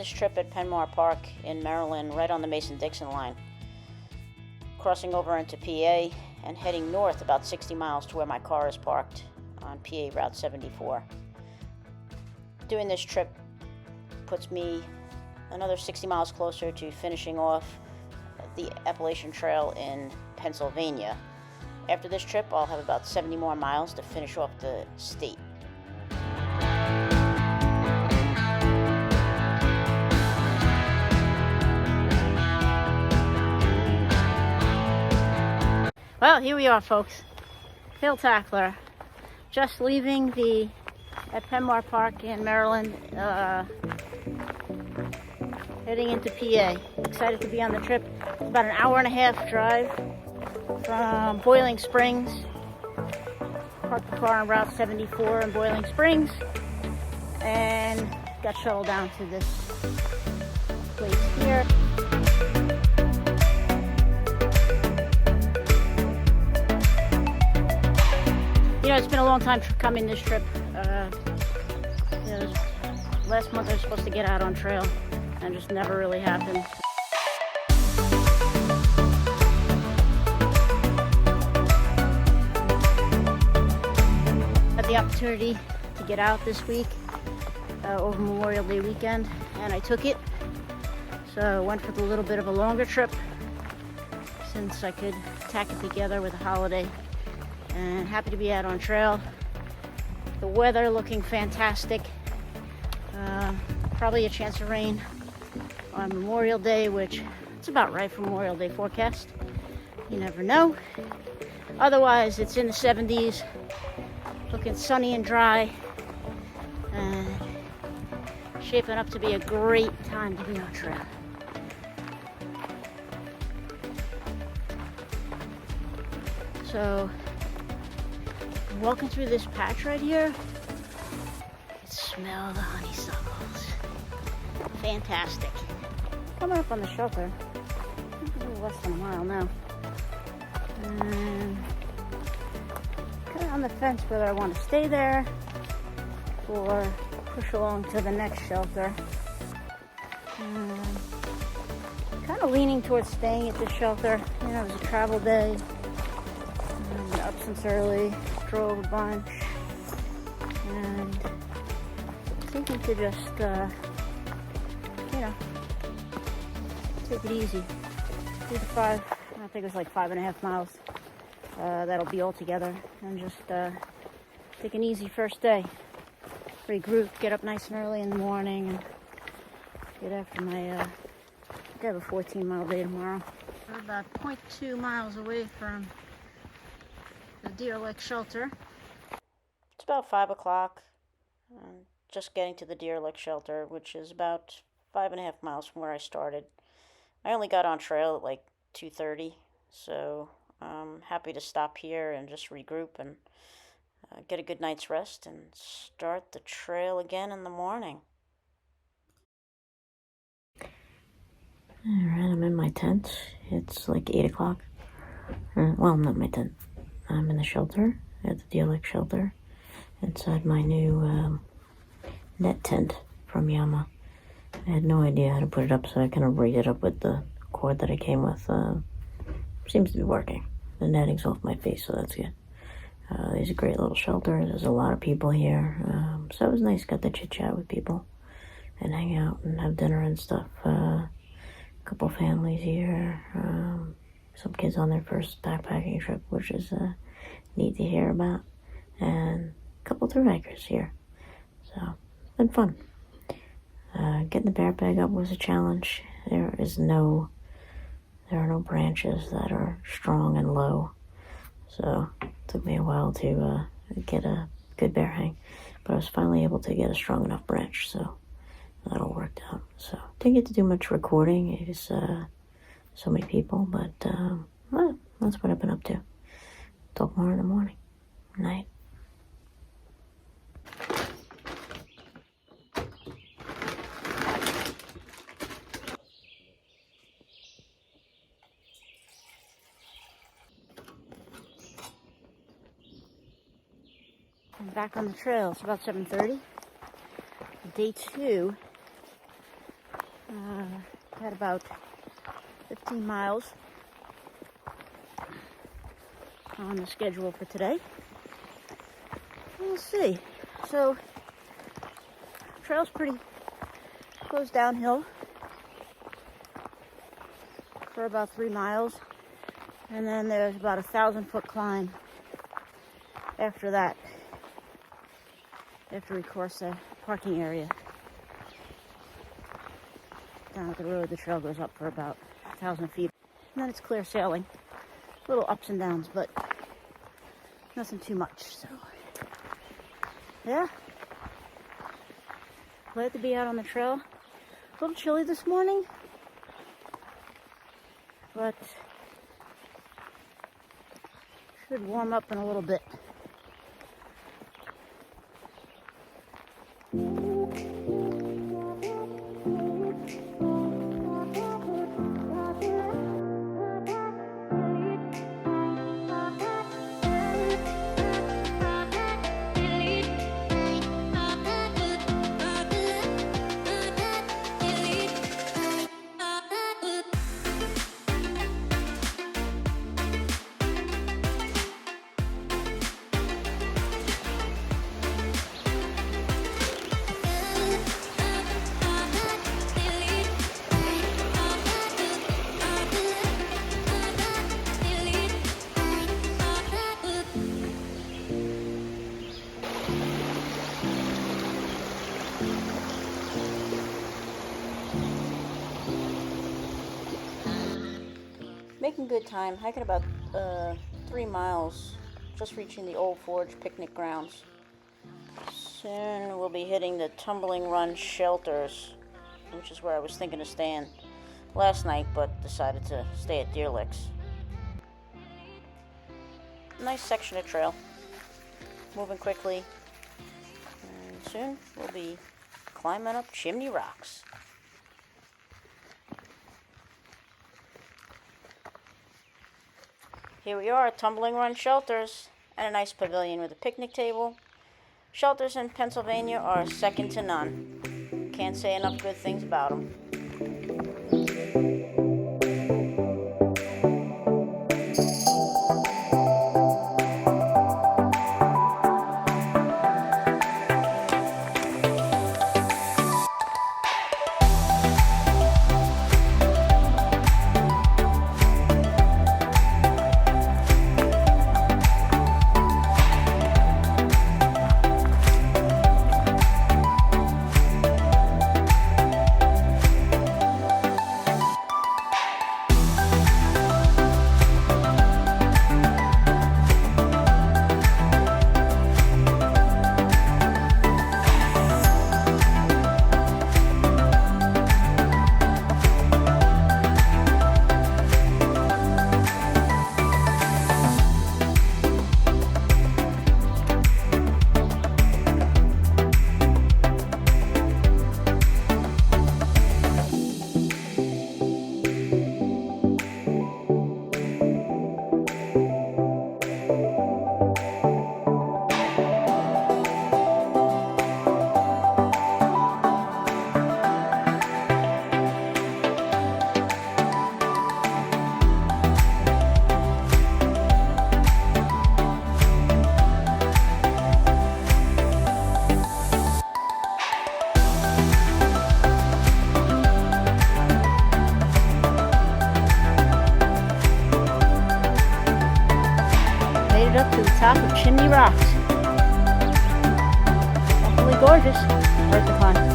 this trip at PenMar Park in Maryland, right on the Mason-Dixon line, crossing over into PA and heading north about 60 miles to where my car is parked on PA Route 74. Doing this trip puts me another 60 miles closer to finishing off the Appalachian Trail in Pennsylvania. After this trip, I'll have about 70 more miles to finish off the state. Well, here we are, folks. Hill Tackler. Just leaving at PenMar Park in Maryland, heading into PA. Excited to be on the trip. It's about an hour and a half drive from Boiling Springs. Parked the car on Route 74 in Boiling Springs and got shuttled down to this place here. You know, it's been a long time coming, this trip. Last month I was supposed to get out on trail and just never really happened. Had the opportunity to get out this week over Memorial Day weekend, and I took it. So I went for a little bit of a longer trip since I could tack it together with a holiday. And happy to be out on trail. The weather looking fantastic. Probably a chance of rain on Memorial Day, which it's about right for Memorial Day forecast. You never know. Otherwise, it's in the 70s, looking sunny and dry, and shaping up to be a great time to be on trail. So, walking through this patch right here, I can smell the honeysuckles. Fantastic. Coming up on the shelter. A little less than a mile now. And kind of on the fence whether I want to stay there or push along to the next shelter. Kind of leaning towards staying at this shelter. You know, it was a travel day. I've been up since early. Drove a bunch, and thinking to just, take it easy. Do the I think it's like 5.5 miles. That'll be all together, and just take an easy first day. Regroup, get up nice and early in the morning, and get after my. I have a 14-mile day tomorrow. We're about 0.2 miles away from the Deer Lake shelter. It's about 5 o'clock. Just getting to the Deer Lake shelter, which is about 5.5 miles from where I started. I only got on trail at like 2:30, so I'm happy to stop here and just regroup and get a good night's rest and start the trail again in the morning. Alright, I'm in my tent. It's like 8 o'clock. Well, not my tent. I'm in the shelter, at the Deer Lake shelter, inside my new net tent from Yama. I had no idea how to put it up, so I kind of rigged it up with the cord that I came with. Seems to be working. The netting's off my face, so that's good. These are great little shelters. There's a lot of people here, so it was nice. Got to chit-chat with people and hang out and have dinner and stuff. A couple families here. Some kids on their first backpacking trip, which is neat to hear about, and a couple thru hikers here. So it's been fun. Getting the bear bag up was a challenge. There are no branches that are strong and low, so it took me a while to get a good bear hang, but I was finally able to get a strong enough branch, so that all worked out. So didn't get to do much recording. It was so many people, but well, that's what I've been up to. Talk more in the morning. Night. I'm back on the trail. It's about 7:30. Day 2 Got about 15 miles on the schedule for today. We'll see. So, trail's goes downhill for about 3 miles, and then there's about a 1,000-foot climb after that, after we cross the parking area. Down at the road, the trail goes up for about 1,000 feet, and then it's clear sailing. Little ups and downs, but nothing too much. So, yeah, glad to be out on the trail. A little chilly this morning, but should warm up in a little bit. Making good time, hiking about 3 miles, just reaching the Old Forge picnic grounds. Soon we'll be hitting the Tumbling Run shelters, which is where I was thinking of staying last night, but decided to stay at Deer Licks. Nice section of trail, moving quickly, and soon we'll be climbing up Chimney Rocks. Here we are at Tumbling Run Shelters, and a nice pavilion with a picnic table. Shelters in Pennsylvania are second to none. Can't say enough good things about them. Up to the top of Chimney Rocks. Absolutely gorgeous. Worth the climb.